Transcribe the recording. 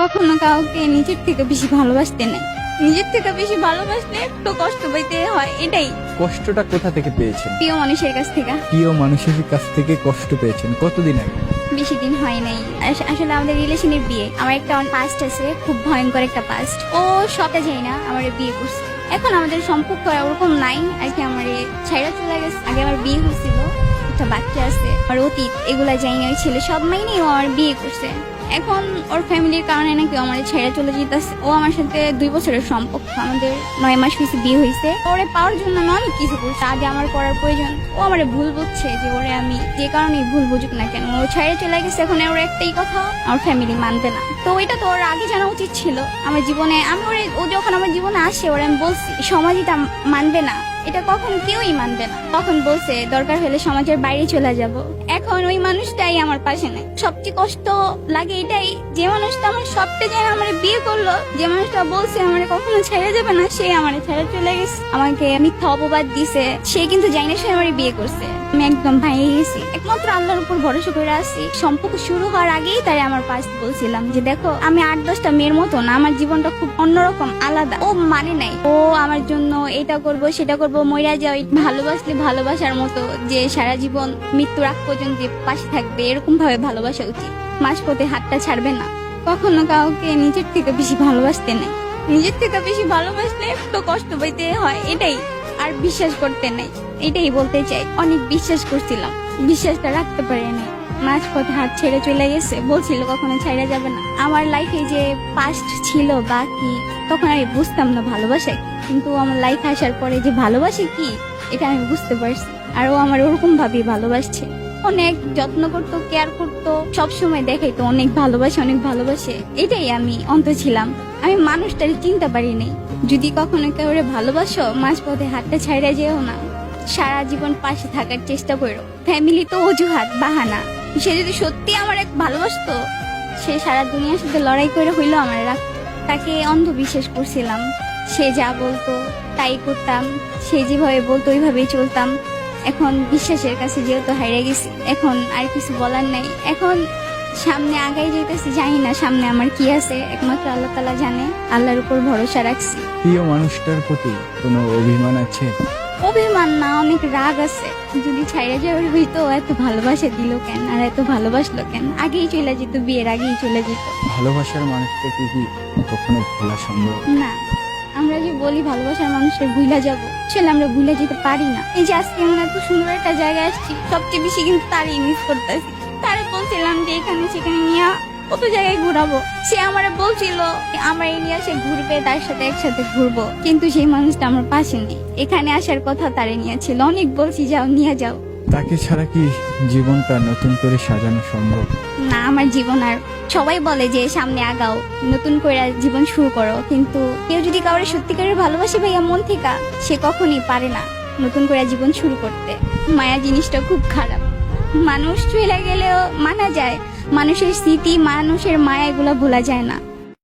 কখনো কাউকে নিজের থেকে বেশি ভালোবাসতে নেই। নিজের থেকে বেশি ভালোবাসলে একটু কষ্ট পাইতে হয়, এটাই। কষ্টটা কোথা থেকে পেয়েছেন? প্রিয় মানুষের কাছ থেকে। প্রিয় মানুষের কাছ থেকে কষ্ট পেয়েছেন কতদিন আগে? বেশি দিন হয় নাই। আসলে আমাদের রিলেশনের বিয়ে, আমার একটা পাস্ট আছে, খুব ভয়ঙ্কর একটা পাস্ট। ও সবটা যাই না আমার বিয়ে করছে। এখন আমাদের সম্পর্ক ওরকম নাই আর কি, আমার ছাইরা চলে গেছে। আগে আমার বিয়ে হয়েছিল, একটা বাচ্চা আছে, আমার অতীত এগুলা যাই না। ওই ছেলে সব মাইনে ও আমার বিয়ে করছে। এখন ওর ফ্যামিলির কারণে নাকি আমার ছেড়ে চলে যেতেছে। ও আমার সাথে 2 বছরের সম্পর্ক, আমাদের 9 মাস হয়েছে বিয়ে হয়েছে। ওরে পাওয়ার জন্য আমি অনেক কিছু করছি, আগে আমার করার প্রয়োজন। ও আমার ভুল বুঝছে, যে ওরে আমি যে কারণে ভুল বুঝুক না কেন, ও ছেড়ে চলে গেছে। এখন ওর একটাই কথা, আমার ফ্যামিলি মানবে না। তো এটা তো ওর আগে জানা উচিত ছিল আমার জীবনে। আমি ওরে, ও যখন আমার জীবনে আসে ওরে আমি বলছি সমাজ এটা মানবে না, এটা কখন কেউই মানবে না। তখন বলছে দরকার হলে সমাজের বাইরে চলে যাব। এখন ওই মানুষটাই আমার পাশে নেই। সবচেয়ে কষ্ট লাগে এটাই, যে মানুষটা আমার সবটা যেন আমার বিয়ে করলো, যে মানুষটা বলছে আমার কখনো ছেড়ে যাবে না, সে আমার ছেড়ে চলে গেছে। আমাকে মিথ্যা অপবাদ দিছে। সে কিন্তু জানে সে আমার বিয়ে করছে। আমি একদম ভেঙে গেছি। একমাত্র আল্লাহর উপর ভরসা করে আছি। সম্পর্ক শুরু হওয়ার আগেই তাই আমার পাশ বলছিলাম যে দেখো আমি 8-10টা মেয়ের মতো না, আমার জীবনটা খুব অন্যরকম, আলাদা। ও মানে নাই, ও আমার জন্য এটা করব সেটা করব, মইরা যাও। ভালোবাসলে ভালোবাসার মতো, যে সারা জীবন মৃত্যুর আগ পর্যন্ত পাশে থাকবে, এরকম ভাবে ভালোবাসা উচিত। মাঝপথে হাতটা ছাড়বে না। কখনো কাউকে নিজের থেকে বেশি ভালোবাসতে নেই। নিজের থেকে বেশি ভালোবাসলে একটু কষ্ট পাইতে হয়, এটাই। আর বিশ্বাস করতে নেই, এটাই বলতে চাই। অনেক বিশ্বাস করছিলাম, বিশ্বাসটা রাখতে পারিনি। মাঝপথে হাত ছেড়ে চলে গেছে, বলছিল কখনো ছাইড়া যাবে না। আমার লাইফে যে পাস্ট ছিল বাকি, তখন আমি বুঝতাম না ভালোবাসা কি। কিন্তু আমার লাইফে আসার পরে যে ভালোবাসে কি, এটা আমি বুঝতে পারছি। আর ও আমার ওরকম ভাবেই ভালোবাসছে। অনেক যত্ন করতো, কেয়ার করতো, সবসময় দেখাইতো অনেক ভালোবাসে, অনেক ভালোবাসে। এটাই আমি অন্ত ছিলাম। আমি মানুষটার চিনতে পারিনি। যদি কখনো কেউ ভালোবাসো, মাঝপথে হাতটা ছাইড়া যেও না। সারা জীবন পাশে থাকার চেষ্টা করো। ফ্যামিলি তো অজুহাত, বাহানা। সে যদি সত্যি আমার এক ভালোবাসতো, সে সারা দুনিয়ার সাথে লড়াই করে হইলো আমার রাখতো। তাকে অন্ধবিশ্বাস করছিলাম। সে যা বলতো তাই করতাম, সে যেভাবে বলতো ওইভাবেই চলতাম। এখন বিশ্বাসের কাছে যেহেতু হারিয়ে গেছি, এখন আর কিছু বলার নাই। এখন সামনে আগাই যেতেছি, জানি না সামনে আমার কি আছে, একমাত্র আল্লাহ তাআলা জানে। আল্লাহর উপর ভরসা রাখছি। প্রিয় মানুষটার প্রতি কোনো অভিমান আছে? অভিমান না, অনেক রাগ আছে। যদি ছাইড়া যাওয়ার হইতো, এত ভালোবাসা দিল কেন, আর এত ভালোবাসলো কেন? আগেই চলে যেত, বিয়ের আগেই চলে যেত। ভালোবাসার মানুষটাকে কি কখনো ভোলা সম্ভব? না, আমরা যে বলি ভালোবাসার মানুষকে ভুলা যাবো, আসলে আমরা ভুলে যেতে পারি না। এই যে আজকে আমরা এত সুন্দর একটা জায়গায় আসছি, সবচেয়ে বেশি কিন্তু তারই মিস করতেছি। তারে বলছিলাম যে এখানে সেখানে নিয়ে কত জায়গায় ঘুরাবো। সে আমারে বলছিল আমার এই নিয়ে সে ঘুরবে, তার সাথে একসাথে ঘুরবো। কিন্তু সেই মানুষটা আমার পাশে নেই। এখানে আসার কথা তারে নিয়েছিল, অনেক বলছি যাও, নিয়ে যাও। তাকে ছাড়া কি জীবনটা নতুন করে সাজানো সম্ভব? না, আমার জীবন আর, সবাই বলে যে সামনে আগাও, নতুন করে জীবন শুরু করো। কিন্তু কেউ যদি কাউরে সত্যিকারের ভালোবাসে ভাইয়া মন থেকে, সে কখনই পারে না নতুন করে জীবন শুরু করতে। মায়া জিনিসটা খুব খারাপ। মানুষ চলে গেলেও মানা যায়, মানুষের স্মৃতি, মানুষের মায়া, এগুলো ভোলা যায় না।